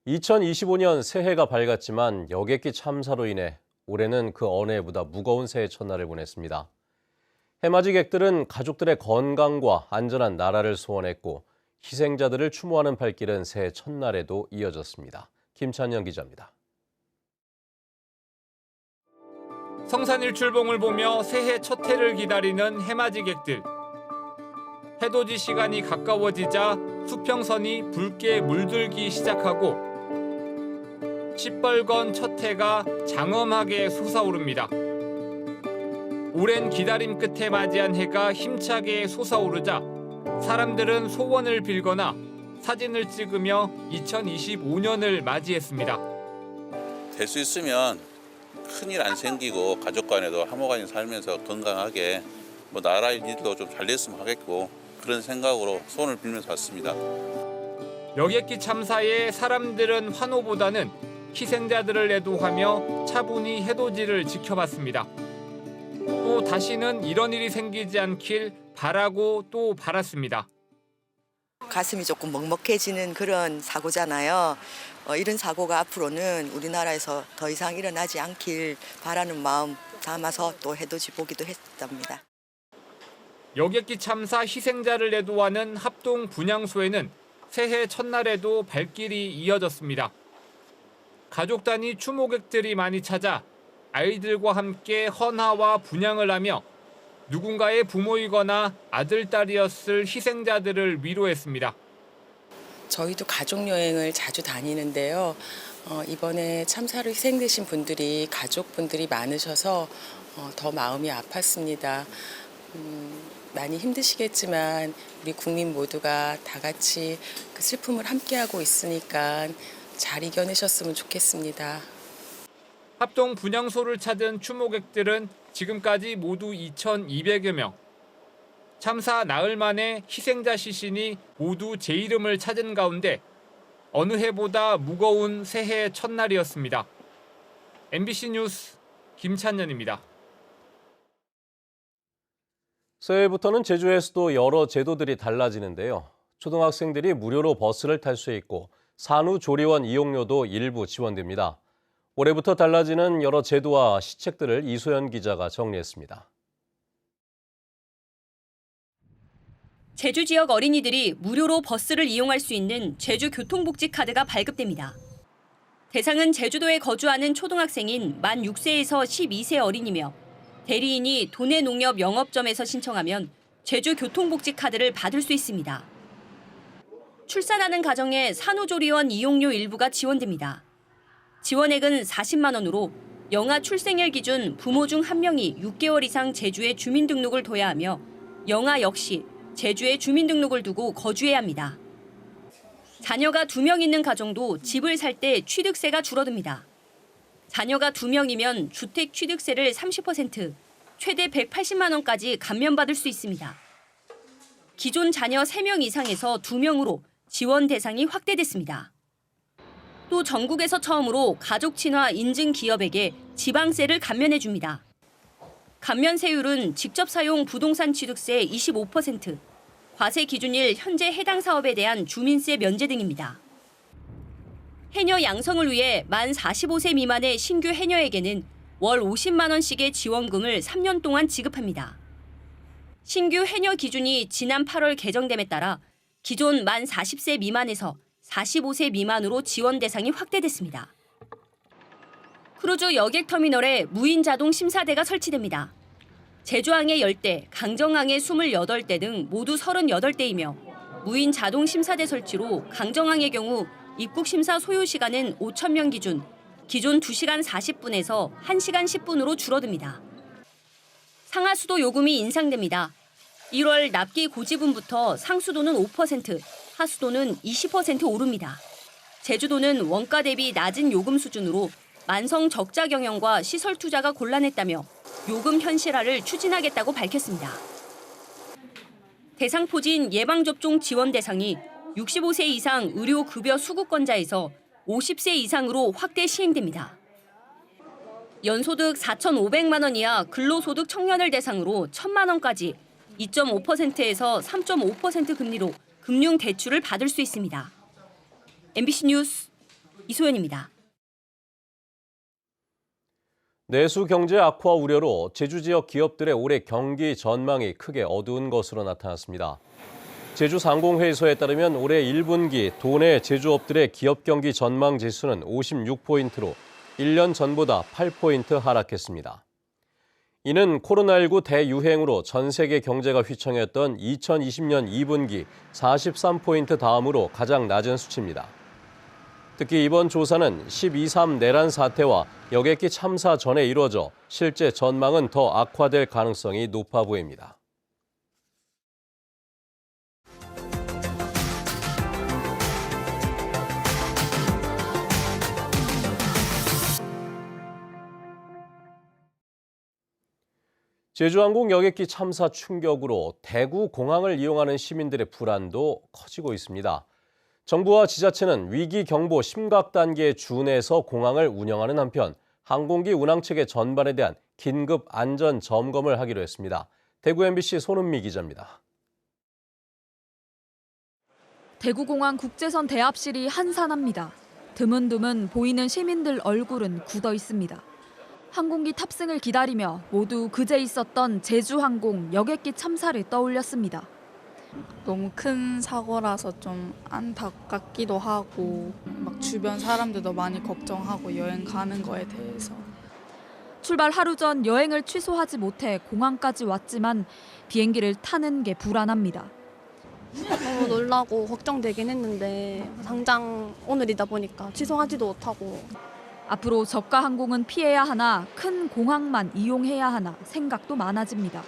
2025년 새해가 밝았지만 여객기 참사로 인해 올해는 그 어느 해보다 무거운 새해 첫날을 보냈습니다. 해맞이객들은 가족들의 건강과 안전한 나라를 소원했고 희생자들을 추모하는 발길은 새해 첫날에도 이어졌습니다. 김찬영 기자입니다. 성산일출봉을 보며 새해 첫 해를 기다리는 해맞이객들. 해돋이 시간이 가까워지자 수평선이 붉게 물들기 시작하고 시뻘건 첫 해가 장엄하게 솟아오릅니다. 오랜 기다림 끝에 맞이한 해가 힘차게 솟아오르자 사람들은 소원을 빌거나 사진을 찍으며 2025년을 맞이했습니다. 될 수 있으면 큰일 안 생기고 가족 간에도 화목하게 살면서 건강하게 나라 일도 좀 잘 됐으면 하겠고 그런 생각으로 소원을 빌면서 왔습니다. 여객기 참사에 사람들은 환호보다는 희생자들을 애도하며 차분히 해돋이를 지켜봤습니다. 또 다시는 이런 일이 생기지 않길 바라고 또 바랐습니다. 가슴이 조금 먹먹해지는 그런 사고잖아요. 이런 사고가 앞으로는 우리나라에서 더 이상 일어나지 않길 바라는 마음 담아서 또 해돋이 보기도 했답니다. 여객기 참사 희생자를 애도하는 합동 분향소에는 새해 첫날에도 발길이 이어졌습니다. 가족 단위 추모객들이 많이 찾아 아이들과 함께 헌화와 분향을 하며 누군가의 부모이거나 아들, 딸이었을 희생자들을 위로했습니다. 저희도 가족여행을 자주 다니는데요. 이번에 참사로 희생되신 분들이 가족분들이 많으셔서 더 마음이 아팠습니다. 많이 힘드시겠지만 우리 국민 모두가 다 같이 그 슬픔을 함께하고 있으니까 잘 이겨내셨으면 좋겠습니다. 합동 분향소를 찾은 추모객들은 지금까지 모두 2,200여 명. 참사 나흘 만에 희생자 시신이 모두 제 이름을 찾은 가운데 어느 해보다 무거운 새해 첫날이었습니다. MBC 뉴스 김찬년입니다. 새해부터는 제주에서도 여러 제도들이 달라지는데요. 초등학생들이 무료로 버스를 탈 수 있고 산후조리원 이용료도 일부 지원됩니다. 올해부터 달라지는 여러 제도와 시책들을 이소연 기자가 정리했습니다. 제주 지역 어린이들이 무료로 버스를 이용할 수 있는 제주교통복지 카드가 발급됩니다. 대상은 제주도에 거주하는 초등학생인 만 6세에서 12세 어린이며 대리인이 도내 농협 영업점에서 신청하면 제주교통복지 카드를 받을 수 있습니다. 출산하는 가정에 산후조리원 이용료 일부가 지원됩니다. 지원액은 40만 원으로 영아 출생일 기준 부모 중 한 명이 6개월 이상 제주에 주민등록을 둬야 하며 영아 역시 제주에 주민등록을 두고 거주해야 합니다. 자녀가 2명 있는 가정도 집을 살 때 취득세가 줄어듭니다. 자녀가 2명이면 주택 취득세를 30%, 최대 180만 원까지 감면받을 수 있습니다. 기존 자녀 3명 이상에서 2명으로 지원 대상이 확대됐습니다. 또 전국에서 처음으로 가족 친화 인증 기업에게 지방세를 감면해줍니다. 감면세율은 직접 사용 부동산 취득세 25%, 과세 기준일 현재 해당 사업에 대한 주민세 면제 등입니다. 해녀 양성을 위해 만 45세 미만의 신규 해녀에게는 월 50만 원씩의 지원금을 3년 동안 지급합니다. 신규 해녀 기준이 지난 8월 개정됨에 따라 기존 만 40세 미만에서 45세 미만으로 지원 대상이 확대됐습니다. 크루즈 여객터미널에 무인 자동 심사대가 설치됩니다. 제주항에 10대, 강정항에 28대 등 모두 38대이며 무인 자동 심사대 설치로 강정항의 경우 입국 심사 소요 시간은 5,000명 기준 기존 2시간 40분에서 1시간 10분으로 줄어듭니다. 상하수도 요금이 인상됩니다. 1월 납기 고지분부터 상수도는 5%, 하수도는 20% 오릅니다. 제주도는 원가 대비 낮은 요금 수준으로 만성 적자 경영과 시설 투자가 곤란했다며 요금 현실화를 추진하겠다고 밝혔습니다. 대상포진 예방접종 지원 대상이 65세 이상 의료급여 수급권자에서 50세 이상으로 확대 시행됩니다. 연소득 4,500만 원 이하 근로소득 청년을 대상으로 1,000만 원까지 2.5%에서 3.5% 금리로 금융대출을 받을 수 있습니다. MBC 뉴스 이소연입니다. 내수 경제 악화 우려로 제주 지역 기업들의 올해 경기 전망이 크게 어두운 것으로 나타났습니다. 제주상공회의소에 따르면 올해 1분기 도내 제주업들의 기업 경기 전망 지수는 56포인트로 1년 전보다 8포인트 하락했습니다. 이는 코로나19 대유행으로 전 세계 경제가 휘청였던 2020년 2분기 43포인트 다음으로 가장 낮은 수치입니다. 특히 이번 조사는 12.3 내란 사태와 여객기 참사 전에 이루어져 실제 전망은 더 악화될 가능성이 높아 보입니다. 제주항공 여객기 참사 충격으로 대구 공항을 이용하는 시민들의 불안도 커지고 있습니다. 정부와 지자체는 위기 경보 심각 단계에 준해서 공항을 운영하는 한편 항공기 운항 체계 전반에 대한 긴급 안전 점검을 하기로 했습니다. 대구 MBC 손은미 기자입니다. 대구공항 국제선 대합실이 한산합니다. 드문드문 보이는 시민들 얼굴은 굳어 있습니다. 항공기 탑승을 기다리며 모두 그제 있었던 제주항공 여객기 참사를 떠올렸습니다. 너무 큰 사고라서 좀 안타깝기도 하고 막 주변 사람들도 많이 걱정하고 여행 가는 거에 대해서. 출발 하루 전 여행을 취소하지 못해 공항까지 왔지만 비행기를 타는 게 불안합니다. 너무 놀라고 걱정되긴 했는데 당장 오늘이다 보니까 취소하지도 못하고. 앞으로 저가 항공은 피해야 하나 큰 공항만 이용해야 하나 생각도 많아집니다.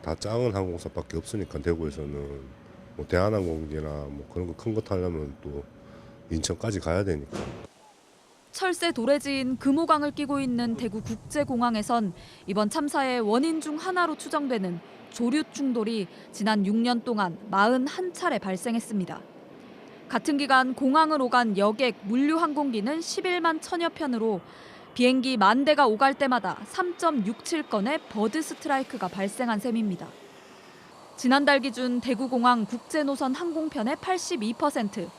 다 작은 항공사밖에 없으니까 대구에서는 뭐 대한항공이나 뭐 그런 거 큰 거 타려면 또 인천까지 가야 되니까. 철새 도래지인 금호강을 끼고 있는 대구 국제공항에선 이번 참사의 원인 중 하나로 추정되는 조류 충돌이 지난 6년 동안 41차례 발생했습니다. 같은 기간 공항을 오간 여객 물류 항공기는 11만 1000여 편으로 비행기 10,000대가 오갈 때마다 3.67건의 버드 스트라이크가 발생한 셈입니다. 지난달 기준 대구공항 국제노선 항공편의 82%,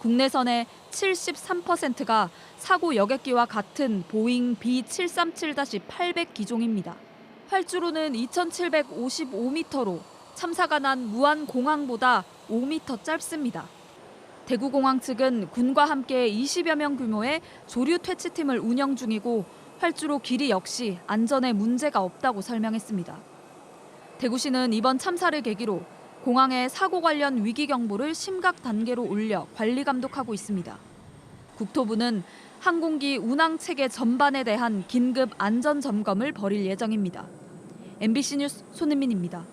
국내선의 73%가 사고 여객기와 같은 보잉 B737-800 기종입니다. 활주로는 2,755m로 참사가 난 무안공항보다 5m 짧습니다. 대구공항 측은 군과 함께 20여 명 규모의 조류 퇴치팀을 운영 중이고 활주로 길이 역시 안전에 문제가 없다고 설명했습니다. 대구시는 이번 참사를 계기로 공항의 사고 관련 위기 경보를 심각 단계로 올려 관리 감독하고 있습니다. 국토부는 항공기 운항 체계 전반에 대한 긴급 안전 점검을 벌일 예정입니다. MBC 뉴스 손은민입니다.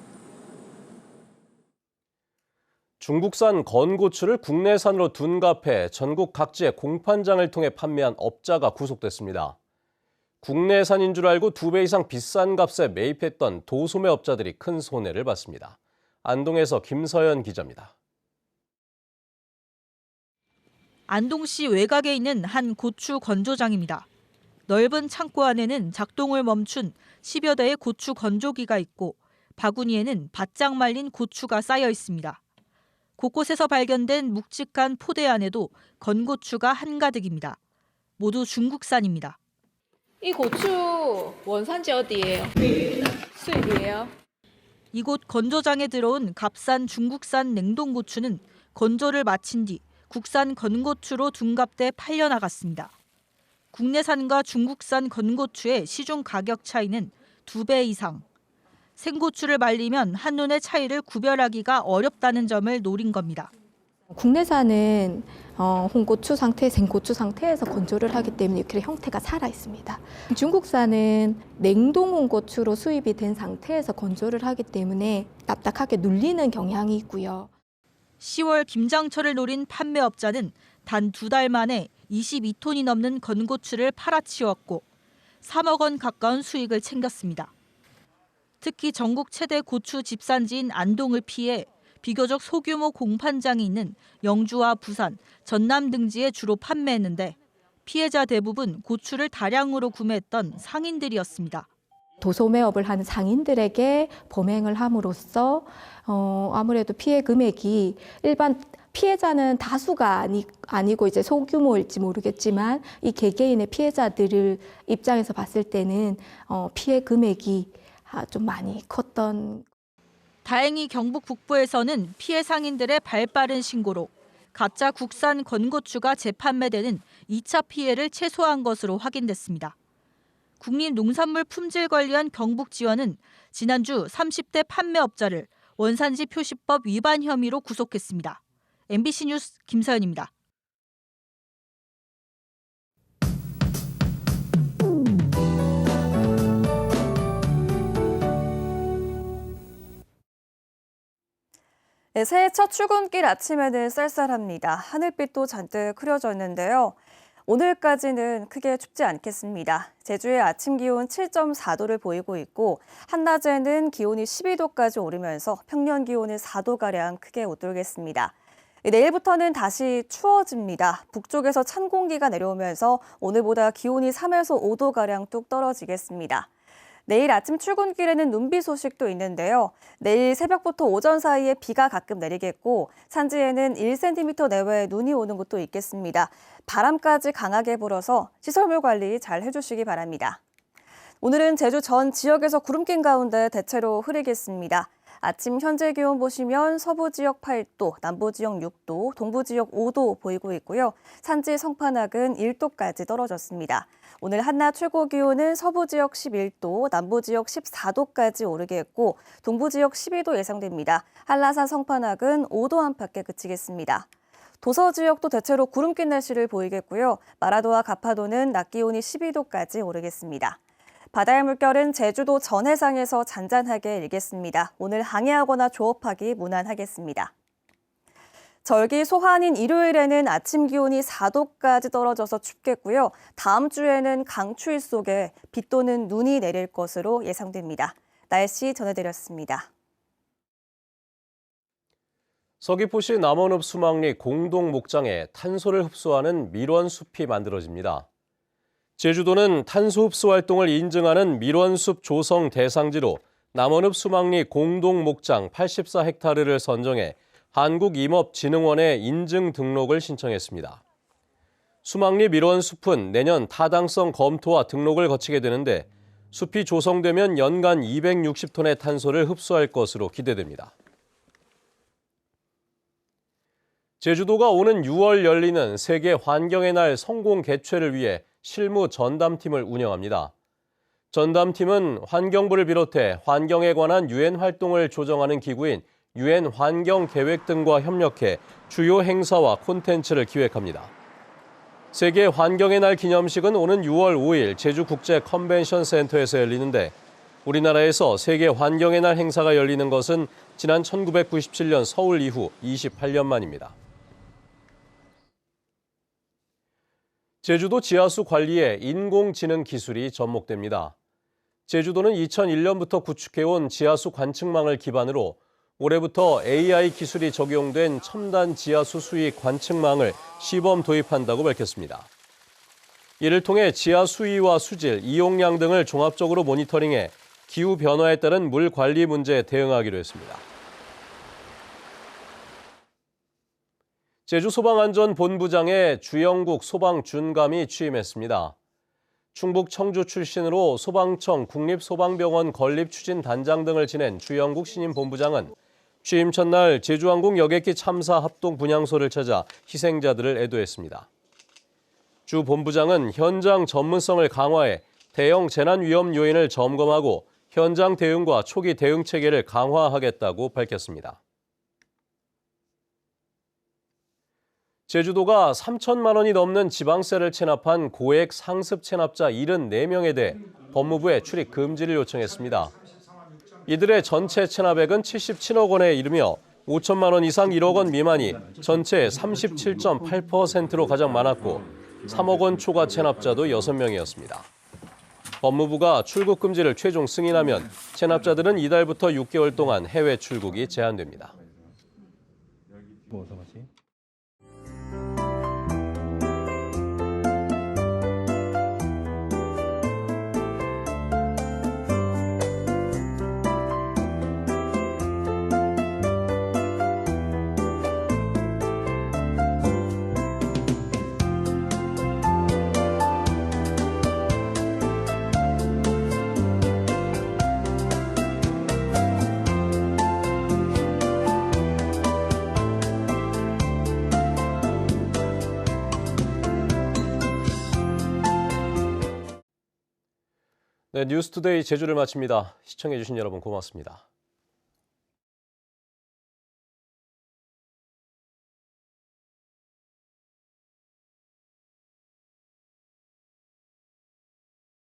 중국산 건고추를 국내산으로 둔갑해 전국 각지의 공판장을 통해 판매한 업자가 구속됐습니다. 국내산인 줄 알고 2배 이상 비싼 값에 매입했던 도소매 업자들이 큰 손해를 봤습니다. 안동에서 김서연 기자입니다. 안동시 외곽에 있는 한 고추 건조장입니다. 넓은 창고 안에는 작동을 멈춘 10여 대의 고추 건조기가 있고 바구니에는 바짝 말린 고추가 쌓여 있습니다. 곳곳에서 발견된 묵직한 포대 안에도 건고추가 한가득입니다. 모두 중국산입니다. 이 고추 원산지 어디예요? 수입이에요? 이곳 건조장에 들어온 값싼 중국산 냉동고추는 건조를 마친 뒤 국산 건고추로 둔갑돼 팔려나갔습니다. 국내산과 중국산 건고추의 시중 가격 차이는 2배 이상. 생고추를 말리면 한눈에 차이를 구별하기가 어렵다는 점을 노린 겁니다. 국내산은 홍고추 상태, 생고추 상태에서 건조를 하기 때문에 이렇게 형태가 살아 있습니다. 중국산은 냉동 홍고추로 수입이 된 상태에서 건조를 하기 때문에 딱딱하게 눌리는 경향이 있고요. 10월 김장철을 노린 판매업자는 단 2달 만에 22톤이 넘는 건고추를 팔아치웠고 3억 원 가까운 수익을 챙겼습니다. 특히 전국 최대 고추 집산지인 안동을 피해 비교적 소규모 공판장이 있는 영주와 부산, 전남 등지에 주로 판매했는데 피해자 대부분 고추를 다량으로 구매했던 상인들이었습니다. 도소매업을 하는 상인들에게 범행을 함으로써 아무래도 피해 금액이 일반 피해자는 다수가 아니고 이제 소규모일지 모르겠지만 이 개개인의 피해자들을 입장에서 봤을 때는 피해 금액이 좀 많이 컸던. 다행히 경북 북부에서는 피해 상인들의 발빠른 신고로 가짜 국산 건고추가 재판매되는 2차 피해를 최소화한 것으로 확인됐습니다. 국립농산물품질관리원 경북지원은 지난주 30대 판매업자를 원산지 표시법 위반 혐의로 구속했습니다. MBC 뉴스 김서연입니다. 네, 새해 첫 출근길 아침에는 쌀쌀합니다. 하늘빛도 잔뜩 흐려져 있는데요. 오늘까지는 크게 춥지 않겠습니다. 제주의 아침 기온 7.4도를 보이고 있고 한낮에는 기온이 12도까지 오르면서 평년 기온을 4도가량 크게 웃돌겠습니다. 내일부터는 다시 추워집니다. 북쪽에서 찬 공기가 내려오면서 오늘보다 기온이 3에서 5도가량 뚝 떨어지겠습니다. 내일 아침 출근길에는 눈비 소식도 있는데요. 내일 새벽부터 오전 사이에 비가 가끔 내리겠고 산지에는 1cm 내외의 눈이 오는 곳도 있겠습니다. 바람까지 강하게 불어서 시설물 관리 잘 해주시기 바랍니다. 오늘은 제주 전 지역에서 구름 낀 가운데 대체로 흐리겠습니다. 아침 현재 기온 보시면 서부 지역 8도, 남부 지역 6도, 동부 지역 5도 보이고 있고요. 산지 성판악은 1도까지 떨어졌습니다. 오늘 한낮 최고 기온은 서부 지역 11도, 남부 지역 14도까지 오르겠고 동부 지역 12도 예상됩니다. 한라산 성판악은 5도 안팎에 그치겠습니다. 도서 지역도 대체로 구름 낀 날씨를 보이겠고요. 마라도와 가파도는 낮 기온이 12도까지 오르겠습니다. 바다의 물결은 제주도 전 해상에서 잔잔하게 일겠습니다. 오늘 항해하거나 조업하기 무난하겠습니다. 절기 소환인 일요일에는 아침 기온이 4도까지 떨어져서 춥겠고요. 다음 주에는 강추위 속에 비 또는 눈이 내릴 것으로 예상됩니다. 날씨 전해드렸습니다. 서귀포시 남원읍 수막리 공동 목장에 탄소를 흡수하는 밀원숲이 만들어집니다. 제주도는 탄소 흡수 활동을 인증하는 밀원숲 조성 대상지로 남원읍 수막리 공동 목장 84헥타르를 선정해 한국임업진흥원에 인증 등록을 신청했습니다. 수막리 밀원숲은 내년 타당성 검토와 등록을 거치게 되는데 숲이 조성되면 연간 260톤의 탄소를 흡수할 것으로 기대됩니다. 제주도가 오는 6월 열리는 세계 환경의 날 성공 개최를 위해 실무 전담팀을 운영합니다. 전담팀은 환경부를 비롯해 환경에 관한 유엔 활동을 조정하는 기구인 유엔 환경계획 등과 협력해 주요 행사와 콘텐츠를 기획합니다. 세계 환경의 날 기념식은 오는 6월 5일 제주국제 컨벤션 센터에서 열리는데 우리나라에서 세계 환경의 날 행사가 열리는 것은 지난 1997년 서울 이후 28년 만입니다. 제주도 지하수 관리에 인공지능 기술이 접목됩니다. 제주도는 2001년부터 구축해온 지하수 관측망을 기반으로 올해부터 AI 기술이 적용된 첨단 지하수 수위 관측망을 시범 도입한다고 밝혔습니다. 이를 통해 지하 수위와 수질, 이용량 등을 종합적으로 모니터링해 기후 변화에 따른 물 관리 문제에 대응하기로 했습니다. 제주소방안전본부장에 주영국 소방준감이 취임했습니다. 충북 청주 출신으로 소방청 국립소방병원 건립추진단장 등을 지낸 주영국 신임 본부장은 취임 첫날 제주항공 여객기 참사 합동 분향소를 찾아 희생자들을 애도했습니다. 주 본부장은 현장 전문성을 강화해 대형 재난 위험 요인을 점검하고 현장 대응과 초기 대응 체계를 강화하겠다고 밝혔습니다. 제주도가 3천만 원이 넘는 지방세를 체납한 고액 상습 체납자 74명에 대해 법무부에 출입 금지를 요청했습니다. 이들의 전체 체납액은 77억 원에 이르며 5천만 원 이상 1억 원 미만이 전체 37.8%로 가장 많았고 3억 원 초과 체납자도 6명이었습니다. 법무부가 출국 금지를 최종 승인하면 체납자들은 이달부터 6개월 동안 해외 출국이 제한됩니다. 네, 뉴스투데이 제주를 마칩니다. 시청해주신 여러분 고맙습니다.